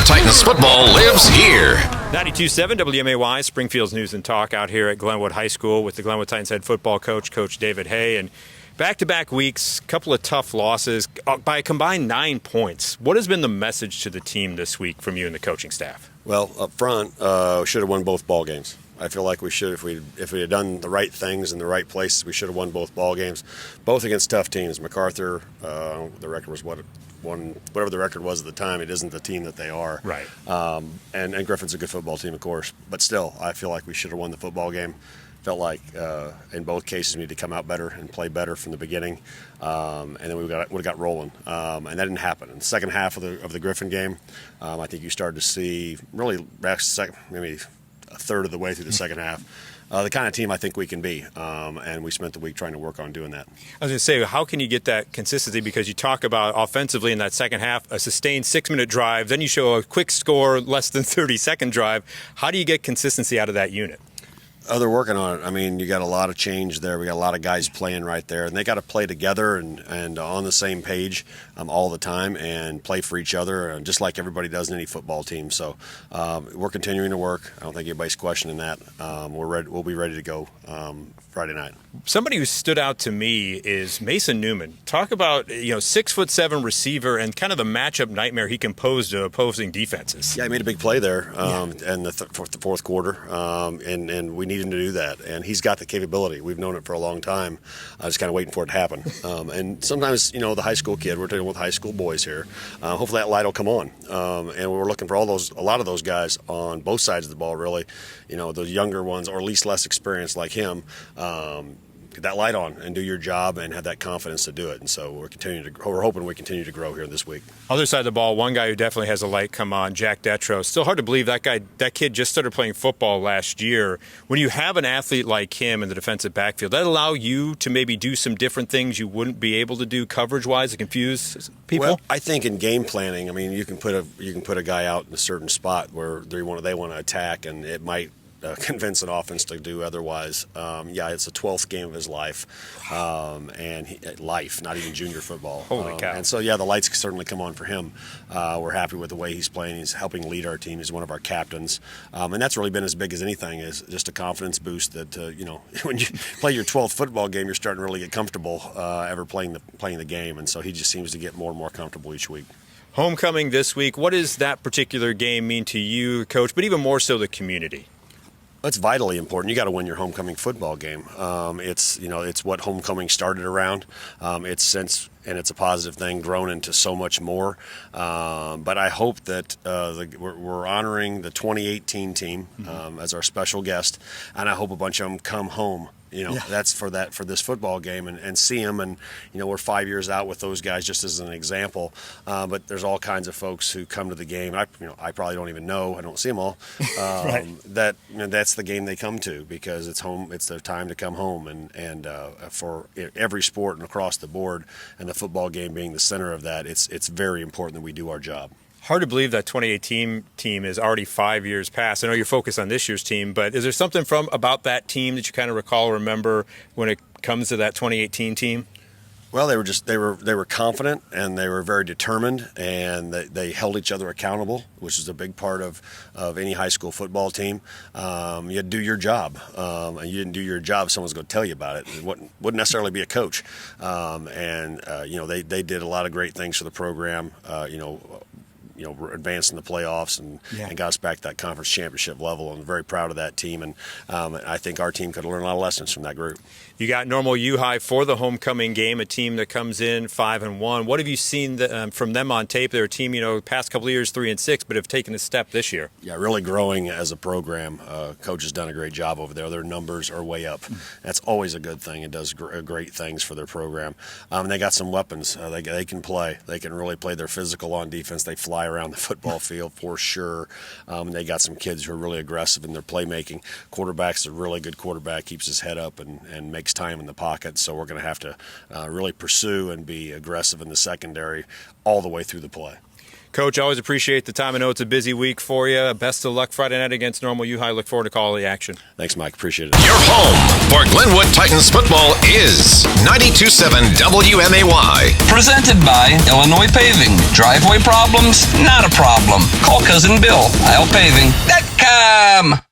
Titans football lives here. 92.7 WMAY, Springfield's News and Talk out here at Glenwood High School with the Glenwood Titans head football coach, Coach David Hay. And back-to-back weeks, couple of tough losses by a combined 9 points. What has been the message to the team this week from you and the coaching staff? Well, up front, we should have won both ball games. I feel like we should, if we had done the right things in the right places, we should have won both ball games, both against tough teams. MacArthur, the record was whatever the record was at the time. It isn't the team that they are. Right. And Griffin's a good football team, of course. But still, I feel like we should have won the football game. Felt like in both cases we need to come out better and play better from the beginning, and then we would have got rolling, and that didn't happen. In the second half of the Griffin game, I think you started to see really maybe a third of the way through the second half, the kind of team I think we can be, and we spent the week trying to work on doing that. I was going to say, how can you get that consistency? Because you talk about offensively in that second half, a sustained 6-minute drive, then you show a quick score, less than 30-second drive. How do you get consistency out of that unit? They're working on it. I mean, you got a lot of change there. We got a lot of guys playing right there, and they got to play together and on the same page all the time and play for each other, just like everybody does in any football team. So we're continuing to work. I don't think anybody's questioning that. We'll be ready to go Friday night. Somebody who stood out to me is Mason Newman. Talk about 6'7" receiver and kind of the matchup nightmare he can pose to opposing defenses. Yeah, he made a big play there in the fourth quarter, and we need him to do that. And he's got the capability. We've known it for a long time. Just kind of waiting for it to happen. And sometimes, the high school kid, we're dealing with high school boys here. Hopefully that light will come on. And we're looking for a lot of those guys on both sides of the ball, really. The younger ones, or at least less experienced like him. Get that light on and do your job and have that confidence to do it. And so we're hoping we continue to grow here this week. Other side of the ball, one guy who definitely has a light come on, Jack Detro. Still hard to believe that kid just started playing football last year. When you have an athlete like him in the defensive backfield, that allow you to maybe do some different things you wouldn't be able to do coverage-wise to confuse people? Well, I think in game planning, you can put a guy out in a certain spot where they want to attack, and it might convince an offense to do otherwise. It's the 12th game of his life, not even junior football. Holy cow. And so, the lights certainly come on for him. We're happy with the way he's playing. He's helping lead our team. He's one of our captains. And that's really been as big as anything, is just a confidence boost that, when you play your 12th football game, you're starting to really get comfortable ever playing the game. And so he just seems to get more and more comfortable each week. Homecoming this week, what does that particular game mean to you, Coach, but even more so the community? It's vitally important. You got to win your homecoming football game. It's what homecoming started around. It's since, and it's a positive thing, grown into so much more. But I hope that we're honoring the 2018 team as our special guest, and I hope a bunch of them come home. That's for this football game and see them. And, we're 5 years out with those guys just as an example. But there's all kinds of folks who come to the game. I probably don't even know. I don't see them all. Right. That's the game they come to because it's home. It's their time to come home. And for every sport and across the board, and the football game being the center of that, it's very important that we do our job. Hard to believe that 2018 team is already 5 years past. I know you're focused on this year's team, but is there something about that team that you kind of recall or remember when it comes to that 2018 team? Well, they were confident, and they were very determined, and they held each other accountable, which is a big part of any high school football team. You had to do your job, and you didn't do your job, someone's going to tell you about it. It wouldn't necessarily be a coach, they did a lot of great things for the program. Advanced in the playoffs and got us back to that conference championship level. I'm very proud of that team, and I think our team could learn a lot of lessons from that group. You got Normal U High for the homecoming game, a team that comes in 5-1. What have you seen from them on tape? They're a team, past couple of years 3-6, but have taken a step this year. Yeah, really growing as a program. Coach has done a great job over there. Their numbers are way up. That's always a good thing. It does great things for their program. And they got some weapons. They can play. They can really play their physical on defense. They fly around the football field for sure. They got some kids who are really aggressive in their playmaking. Quarterback's a really good quarterback, keeps his head up and makes time in the pocket. So we're going to have to really pursue and be aggressive in the secondary all the way through the play. Coach, I always appreciate the time. I know it's a busy week for you. Best of luck Friday night against Normal U High. Look forward to calling the action. Thanks, Mike. Appreciate it. Your home for Glenwood Titans football is 92.7 WMAY. Presented by Illinois Paving. Driveway problems? Not a problem. Call Cousin Bill. ILPaving.com.